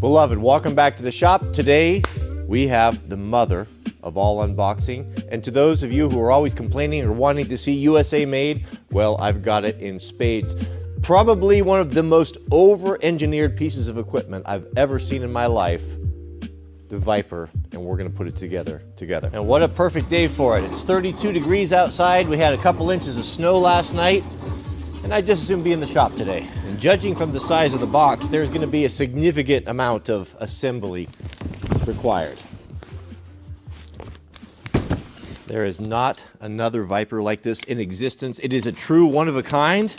Beloved, welcome back to the shop. Today, we have the mother of all unboxing. And to those of you who are always complaining or wanting to see USA made, well, I've got it in spades. Probably one of the most over-engineered pieces of equipment I've ever seen in my life, the Vyper, and we're gonna put it together. And what a perfect day for it. It's 32 degrees outside. We had a couple inches of snow last night, and I just assumed be in the shop today. And judging from the size of the box, there's gonna be a significant amount of assembly required. There is not another Vyper like this in existence. It is a true one of a kind.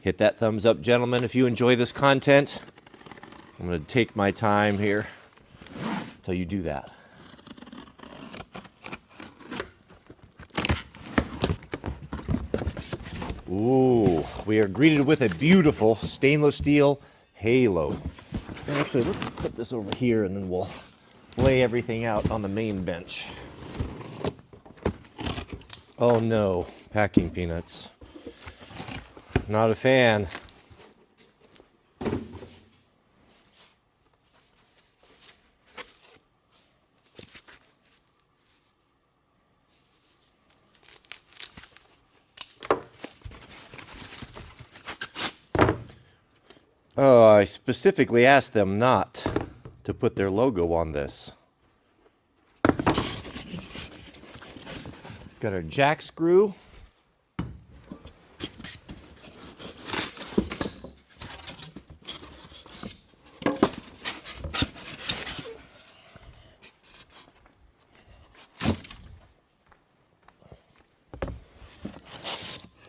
Hit that thumbs up, gentlemen, if you enjoy this content. I'm gonna take my time here until you do that. Ooh, we are greeted with a beautiful stainless steel halo. Actually, let's put this over here and then we'll lay everything out on the main bench. Oh no, packing peanuts. Not a fan. Oh, I specifically asked them not to put their logo on this. Got our jack screw.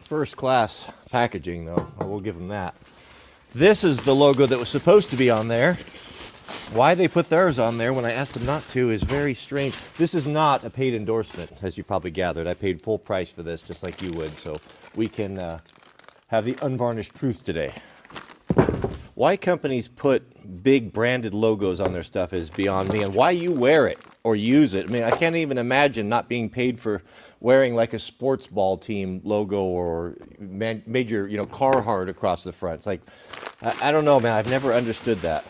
First class packaging though, I will give them that. This is the logo that was supposed to be on there. Why they put theirs on there when I asked them not to is very strange. This is not a paid endorsement, as you probably gathered. I paid full price for this, just like you would, so we can have the unvarnished truth today. Why companies put big branded logos on their stuff is beyond me, and why you wear it or use it. I mean, I can't even imagine not being paid for wearing like a sports ball team logo or major, Carhartt across the front. It's like, I don't know, man. I've never understood that.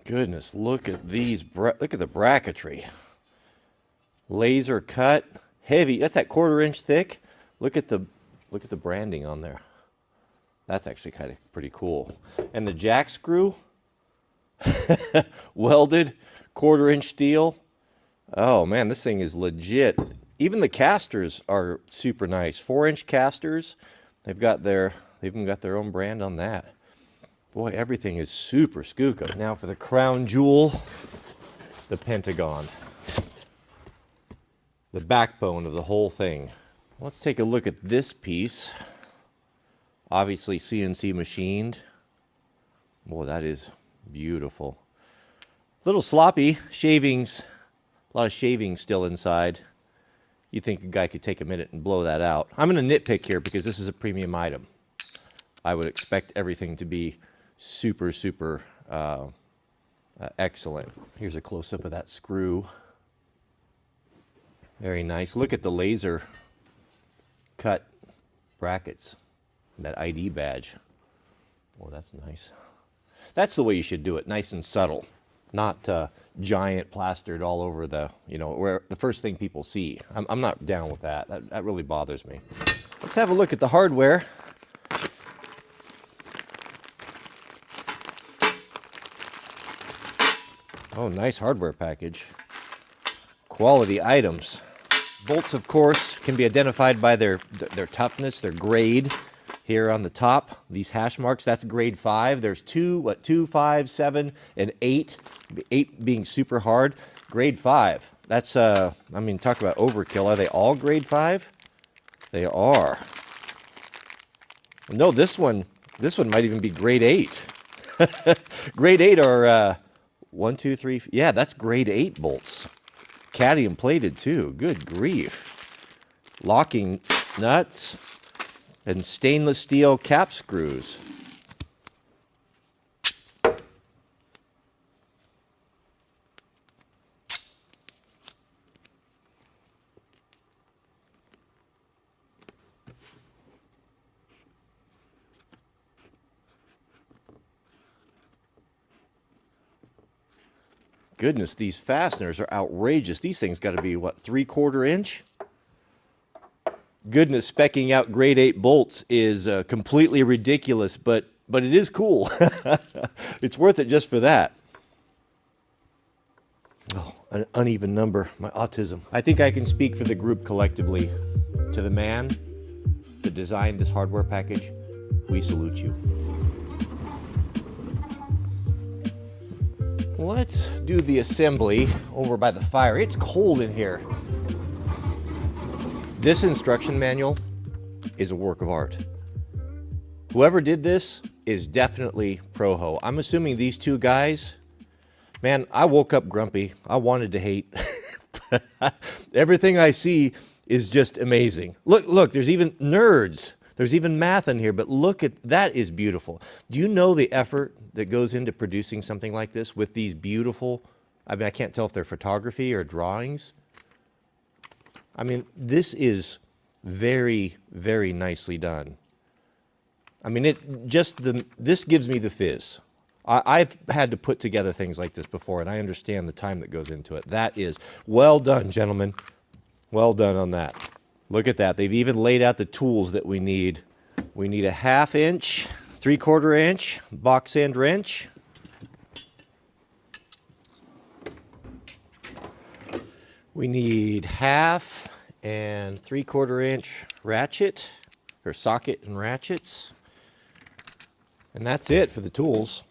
Goodness, look at these. Look at the bracketry. Laser cut, heavy. That's that 1/4 inch thick. Look at the branding on there. That's actually kind of pretty cool. And the jack screw, welded, 1/4 inch steel. Oh man, this thing is legit. Even the casters are super nice. 4-inch casters. They've even got their own brand on that. Boy, everything is super skookum. Now for the crown jewel, the Pentagon. The backbone of the whole thing. Let's take a look at this piece. Obviously CNC machined. Boy, that is beautiful. A little sloppy, shavings, a lot of shavings still inside. You'd think a guy could take a minute and blow that out. I'm going to nitpick here because this is a premium item. I would expect everything to be super, super excellent. Here's a close-up of that screw. Very nice. Look at the laser cut brackets. That ID badge. Oh, that's nice. That's the way you should do it, nice and subtle. Not giant plastered all over the, where the first thing people see. I'm not down with that. That really bothers me. Let's have a look at the hardware. Oh, nice hardware package. Quality items. Bolts, of course, can be identified by their toughness, their grade. Here on the top, these hash marks, that's grade 5. There's 2, 5, 7, and 8. 8 being super hard. Grade 5. That's, talk about overkill. Are they all grade 5? They are. No, this one might even be grade 8. Grade 8 are 1, 2, 3. Yeah, that's grade 8 bolts. Cadmium plated too. Good grief. Locking nuts. And stainless steel cap screws. Goodness, these fasteners are outrageous. These things got to be, what, 3/4 inch? Goodness, specking out grade 8 bolts is completely ridiculous, but it is cool. It's worth it just for that. Oh, an uneven number, my autism. I think I can speak for the group collectively. To the man that designed this hardware package, we salute you. Let's do the assembly over by the fire. It's cold in here. This instruction manual is a work of art. Whoever did this is definitely pro-ho. I'm assuming these two guys, man, I woke up grumpy. I wanted to hate. Everything I see is just amazing. Look, there's even nerds. There's even math in here, but look at that, is beautiful. Do you know the effort that goes into producing something like this with these beautiful, I mean, I can't tell if they're photography or drawings. I mean, this is very, very nicely done. I mean, this gives me the fizz. I've had to put together things like this before, and I understand the time that goes into it. That is well done, gentlemen. Well done on that. Look at that. They've even laid out the tools that we need. We need a 1/2 inch, 3/4 inch box end wrench. We need 1/2 and 3/4 inch ratchet, or socket and ratchets. And that's it for the tools.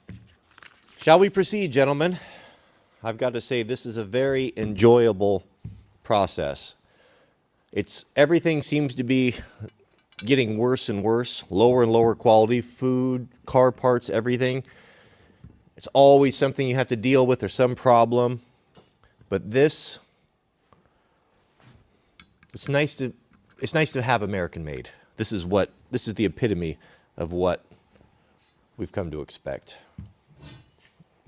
Shall we proceed, gentlemen? I've got to say, this is a very enjoyable process. Everything seems to be getting worse and worse, lower and lower quality, food, car parts, everything. It's always something you have to deal with or some problem. But this, it's nice to have American made. This is the epitome of what we've come to expect.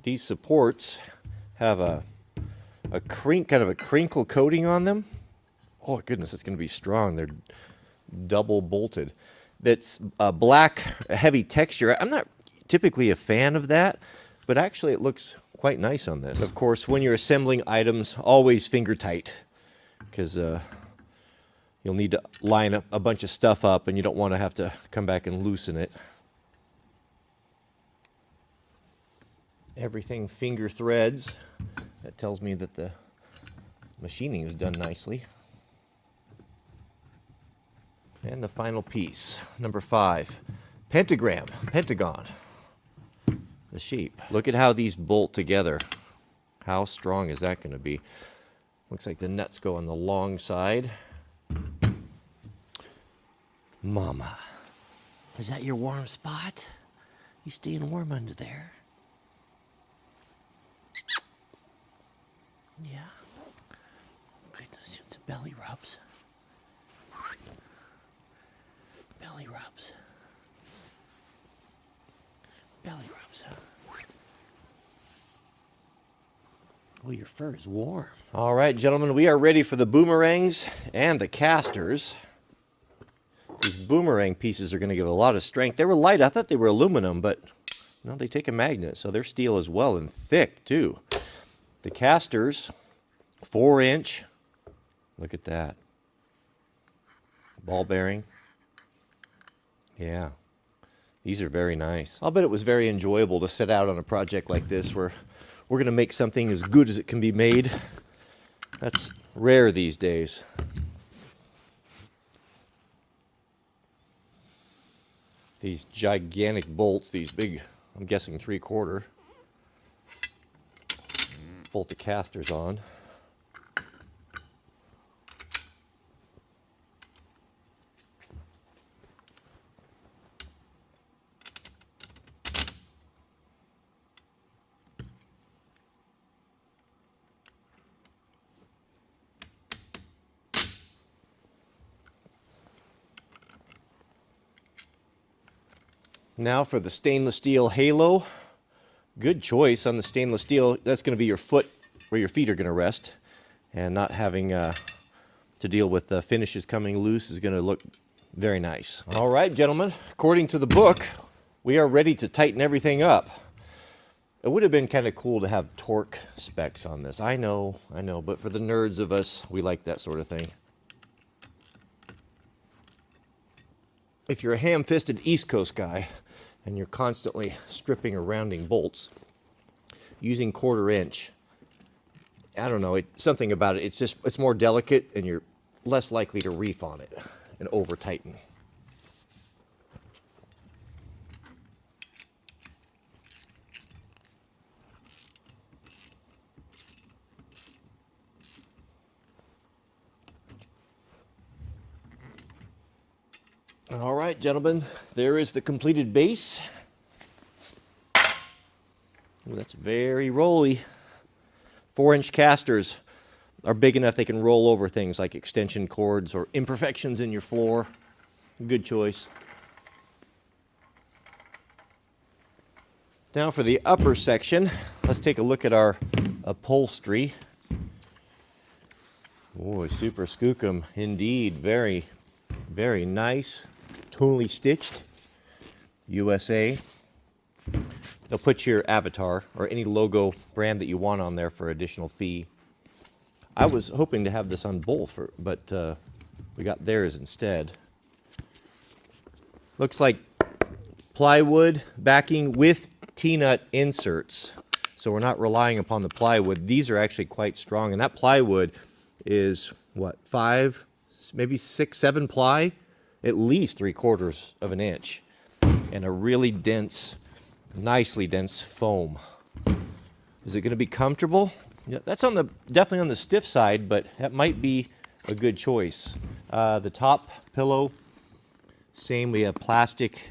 These supports have a kind of a crinkle coating on them. Oh goodness, it's going to be strong. They're double bolted. That's a black, heavy texture. I'm not typically a fan of that, but actually it looks quite nice on this. Of course, when you're assembling items, always finger tight, because you'll need to line up a bunch of stuff up and you don't want to have to come back and loosen it. Everything finger threads. That tells me that the machining is done nicely. And the final piece, number 5, pentagon, the sheep. Look at how these bolt together. How strong is that going to be? Looks like the nuts go on the long side. Mama, is that your warm spot? You staying warm under there? Yeah. Goodness, it's belly rubs. Belly rubs. Belly rubs, huh? Oh, your fur is warm. All right, gentlemen, we are ready for the boomerangs and the casters. These boomerang pieces are going to give a lot of strength. They were light. I thought they were aluminum, but no, they take a magnet, so they're steel as well, and thick, too. The casters, 4-inch. Look at that. Ball bearing. Yeah, these are very nice. I'll bet it was very enjoyable to set out on a project like this where we're going to make something as good as it can be made. That's rare these days. These gigantic bolts, these big, I'm guessing 3/4. Bolt the casters on. Now for the stainless steel halo. Good choice on the stainless steel. That's going to be your foot, where your feet are going to rest, and not having to deal with the finishes coming loose is going to look very nice. All right, gentlemen, according to the book, we are ready to tighten everything up. It would have been kind of cool to have torque specs on this. I know, but for the nerds of us, we like that sort of thing. If you're a ham-fisted East Coast guy and you're constantly stripping or rounding bolts, using 1/4 inch, I don't know, something about it, it's more delicate and you're less likely to reef on it and over tighten. All right, gentlemen, there is the completed base. Ooh, that's very rolly. 4-inch casters are big enough they can roll over things like extension cords or imperfections in your floor. Good choice. Now for the upper section, let's take a look at our upholstery. Oh, super skookum indeed. Very, very nice. Totally stitched. USA. They'll put your avatar or any logo brand that you want on there for additional fee. I was hoping to have this on both, but we got theirs instead. Looks like plywood backing with T-nut inserts. So we're not relying upon the plywood. These are actually quite strong. And that plywood is, what, 5, maybe 6, 7 ply? At least 3/4 of an inch. And a really dense, nicely dense foam. Is it going to be comfortable? Yeah, that's definitely on the stiff side, but that might be a good choice. The top pillow, same. We have plastic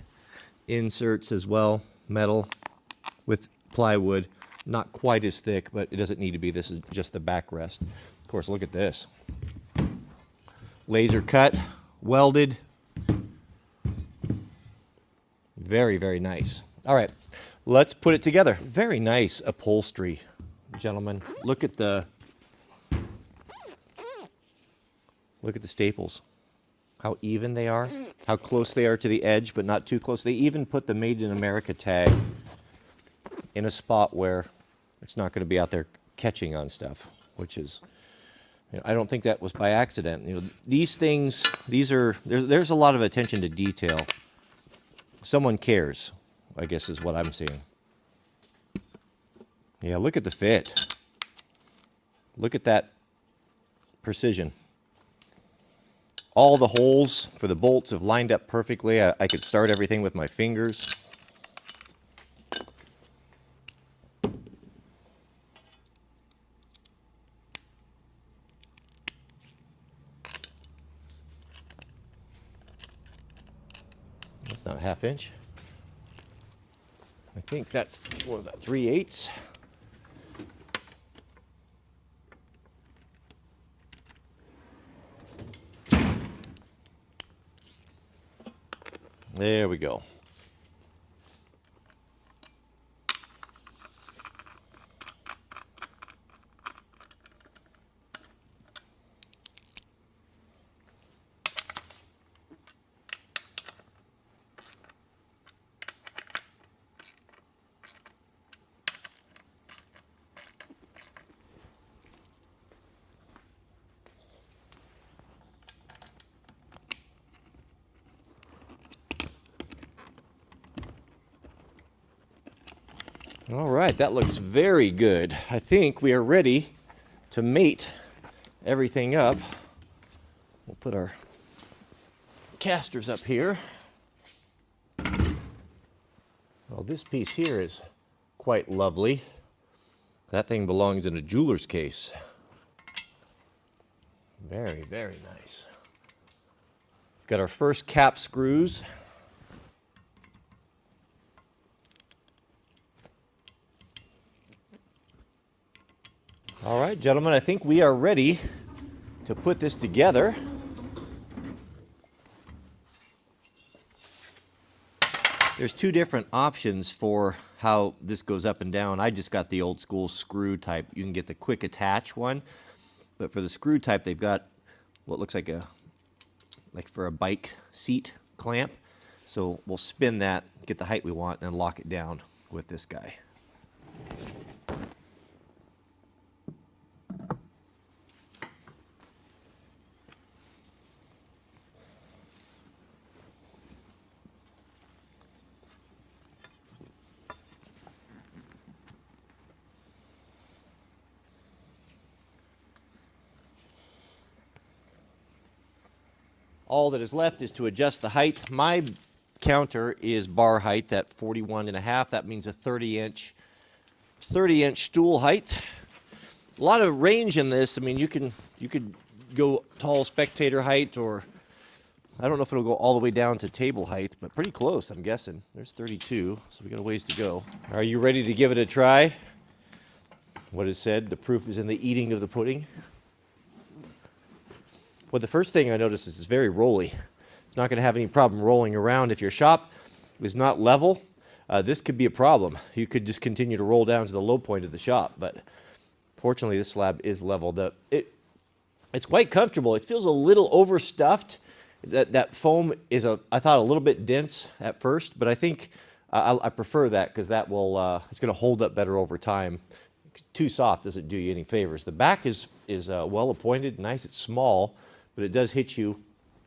inserts as well, metal with plywood. Not quite as thick, but it doesn't need to be. This is just the backrest. Of course, look at this. Laser cut, welded. Very, very nice. All right, let's put it together. Very nice upholstery, gentlemen. Look at the staples. How even they are, how close they are to the edge, but not too close. They even put the Made in America tag in a spot where it's not going to be out there catching on stuff, which is, I don't think that was by accident. These things, there's a lot of attention to detail. Someone cares, I guess is what I'm seeing. Yeah, look at the fit. Look at that precision. All the holes for the bolts have lined up perfectly. I could start everything with my fingers. That's not a 1/2 inch. I think that's 3/8. There we go. All right, that looks very good. I think we are ready to mate everything up. We'll put our casters up here. Well, this piece here is quite lovely. That thing belongs in a jeweler's case. Very, very nice. Got our first cap screws. All right, gentlemen, I think we are ready to put this together. There's 2 different options for how this goes up and down. I just got the old school screw type. You can get the quick attach one, but for the screw type, they've got what looks like for a bike seat clamp. So we'll spin that, get the height we want, and lock it down with this guy. all that is left is to adjust the height. My counter is bar height at 41.5. That means a 30-inch stool height. A lot of range in this. I mean, you could go tall spectator height, or I don't know if it'll go all the way down to table height, but pretty close, I'm guessing. There's 32, so we got a ways to go. Are you ready to give it a try? What is said, the proof is in the eating of the pudding. Well, the first thing I noticed is it's very rolly. It's not going to have any problem rolling around. If your shop is not level, this could be a problem. You could just continue to roll down to the low point of the shop, but fortunately this slab is leveled up. It's quite comfortable. It feels a little overstuffed. That foam is, I thought, a little bit dense at first, but I think I prefer that because that will it's going to hold up better over time. Too soft doesn't do you any favors. The back is well appointed, nice. It's small, but it does hit you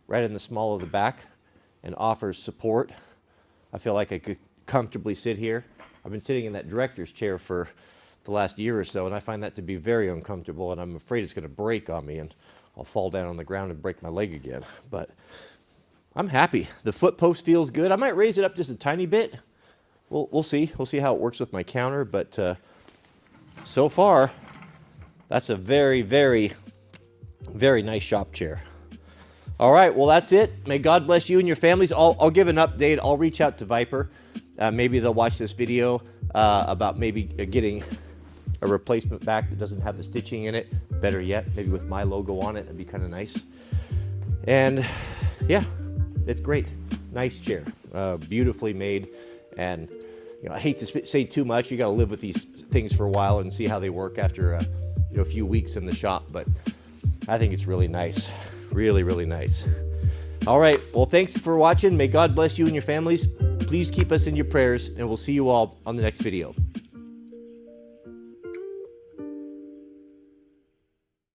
right in the small of the back and offers support. I feel like I could comfortably sit here. I've been sitting in that director's chair for the last year or so, and I find that to be very uncomfortable, and I'm afraid it's going to break on me and I'll fall down on the ground and break my leg again. But I'm happy. The foot post feels good. I might raise it up just a tiny bit. We'll see. We'll see how it works with my counter, but so far, that's a very, very, very nice shop chair. All right, well, that's it. May God bless you and your families. I'll give an update. I'll reach out to Vyper. Maybe they'll watch this video about maybe getting a replacement back that doesn't have the stitching in it. Better yet, maybe with my logo on it. It'd be kind of nice. And yeah, it's great. Nice chair, beautifully made. And you know, I hate to say too much. You got to live with these things for a while and see how they work after a few weeks in the shop. But I think it's really nice. Really, really nice. All right. Well, thanks for watching. May God bless you and your families. Please keep us in your prayers, and we'll see you all on the next video.